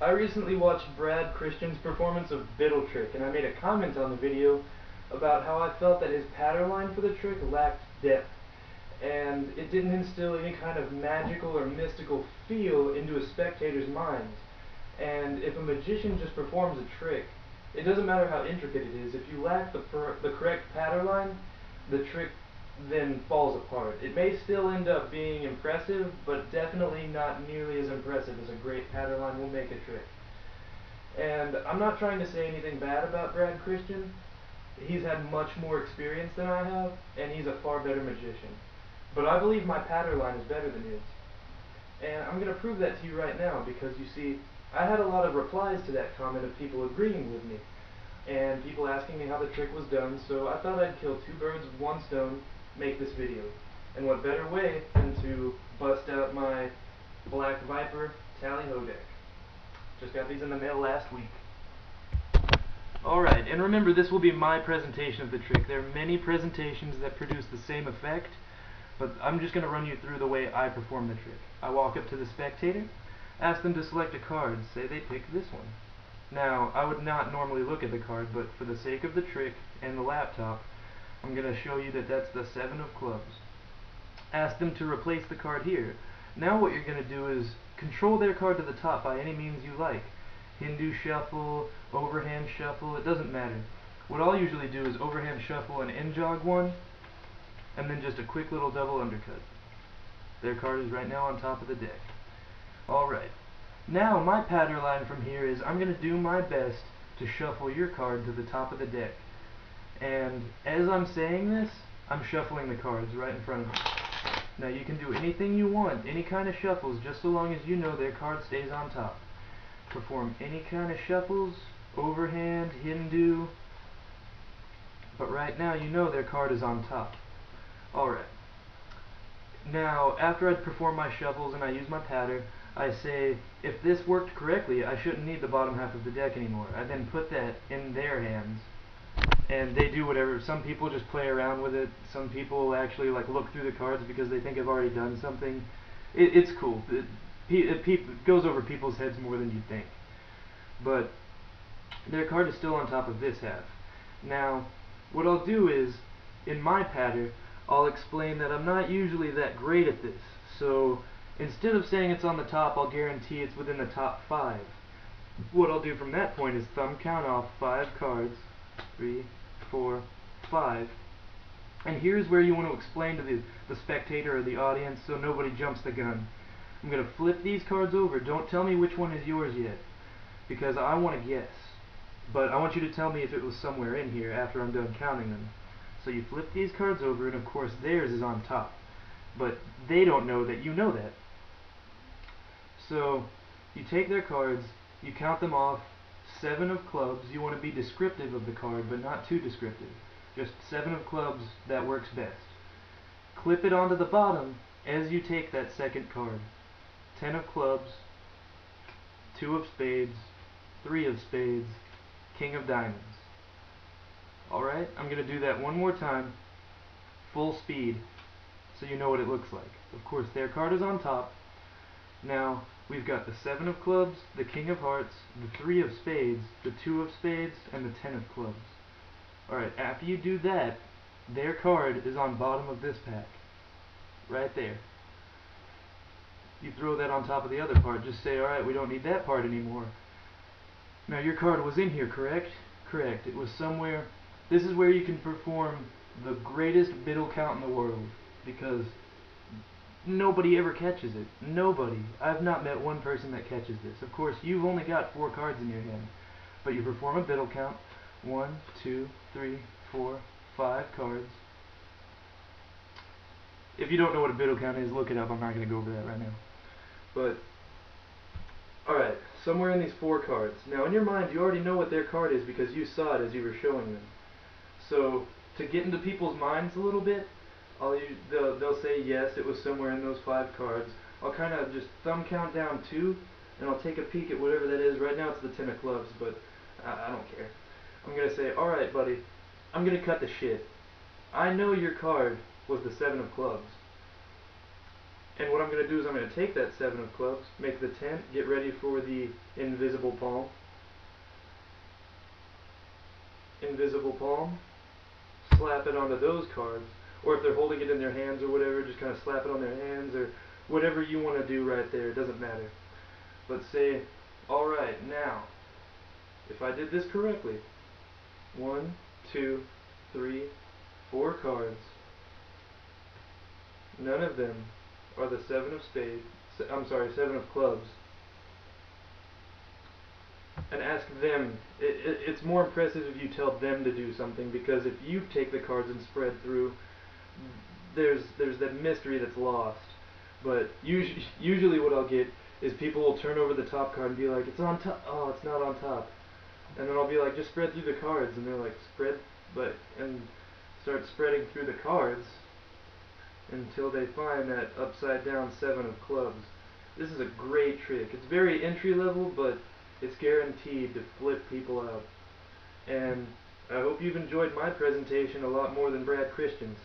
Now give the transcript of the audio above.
I recently watched Brad Christian's performance of Biddle trick, and I made a comment on the video about how I felt that his pattern line for the trick lacked depth, and it didn't instill any kind of magical or mystical feel into a spectator's mind. And if a magician just performs a trick, it doesn't matter how intricate it is, if you lack the correct pattern line, the trick then falls apart. It may still end up being impressive, but definitely not nearly as impressive as a great pattern line will make a trick. And I'm not trying to say anything bad about Brad Christian. He's had much more experience than I have, and he's a far better magician. But I believe my pattern line is better than his. And I'm going to prove that to you right now, because you see, I had a lot of replies to that comment of people agreeing with me, and people asking me how the trick was done, so I thought I'd kill two birds with one stone, make this video. And what better way than to bust out my Black Viper Tally-Ho deck. Just got these in the mail last week. Alright, and remember, this will be my presentation of the trick. There are many presentations that produce the same effect, but I'm just going to run you through the way I perform the trick. I walk up to the spectator, ask them to select a card, say they pick this one. Now, I would not normally look at the card, but for the sake of the trick and the laptop, I'm going to show you that that's the 7 of clubs. Ask them to replace the card here. Now what you're going to do is control their card to the top by any means you like. Hindu shuffle, overhand shuffle, it doesn't matter. What I'll usually do is overhand shuffle an in-jog one, and then just a quick little double undercut. Their card is right now on top of the deck. Alright. Now my pattern line from here is I'm going to do my best to shuffle your card to the top of the deck. And as I'm saying this, I'm shuffling the cards right in front of me. Now you can do anything you want, any kind of shuffles, just so long as you know their card stays on top. Perform any kind of shuffles, overhand, Hindu, but right now you know their card is on top. Alright. Now, after I perform my shuffles and I use my pattern, I say, if this worked correctly, I shouldn't need the bottom half of the deck anymore. I then put that in their hands, and they do whatever. Some people just play around with it. Some people actually like look through the cards because they think I've already done something. It's cool. It goes over people's heads more than you think. But their card is still on top of this half. Now, what I'll do is, in my pattern, I'll explain that I'm not usually that great at this. So instead of saying it's on the top, I'll guarantee it's within the top 5. What I'll do from that point is thumb count off 5 cards. 3, 4, 5. And here's where you want to explain to the spectator or the audience so nobody jumps the gun. I'm going to flip these cards over. Don't tell me which one is yours yet, because I want to guess. But I want you to tell me if it was somewhere in here after I'm done counting them. So you flip these cards over, and of course theirs is on top. But they don't know that you know that. So you take their cards, you count them off, 7 of clubs. You want to be descriptive of the card, but not too descriptive. Just 7 of clubs, that works best. Clip it onto the bottom as you take that second card. 10 of clubs, 2 of spades, 3 of spades, king of diamonds. Alright, I'm going to do that one more time, full speed, so you know what it looks like. Of course, their card is on top. Now, we've got the 7 of clubs, the king of hearts, the 3 of spades, the 2 of spades, and the 10 of clubs. Alright, after you do that, their card is on bottom of this pack. Right there. You throw that on top of the other part. Just say, alright, we don't need that part anymore. Now, your card was in here, correct? Correct. It was somewhere. This is where you can perform the greatest Biddle count in the world, because nobody ever catches it. Nobody. I've not met one person that catches this. Of course, you've only got 4 cards in your hand, but you perform a Biddle count. 1, 2, 3, 4, 5 cards. If you don't know what a Biddle count is, look it up. I'm not going to go over that right now. But, alright, somewhere in these 4 cards. Now, in your mind, you already know what their card is because you saw it as you were showing them. So, to get into people's minds a little bit, they'll say, yes, it was somewhere in those 5 cards. I'll kind of just thumb count down 2, and I'll take a peek at whatever that is. Right now it's the 10 of clubs, but I don't care. I'm going to say, alright, buddy, I'm going to cut the shit. I know your card was the 7 of clubs. And what I'm going to do is I'm going to take that 7 of clubs, make the 10, get ready for the invisible palm. Invisible palm, slap it onto those cards, or if they're holding it in their hands or whatever, just kind of slap it on their hands, or whatever you want to do right there, it doesn't matter. But say, alright, now, if I did this correctly, 1, 2, 3, 4 cards, none of them are the 7 of spades, I'm sorry, 7 of clubs, and ask them. It's more impressive if you tell them to do something, because if you take the cards and spread through, there's that mystery that's lost. But usually what I'll get is people will turn over the top card and be like, it's on top, oh, it's not on top. And then I'll be like, just spread through the cards, and they're like, spread, and start spreading through the cards until they find that upside down 7 of clubs. This is a great trick. It's very entry level, but it's guaranteed to flip people out. And I hope you've enjoyed my presentation a lot more than Brad Christian's.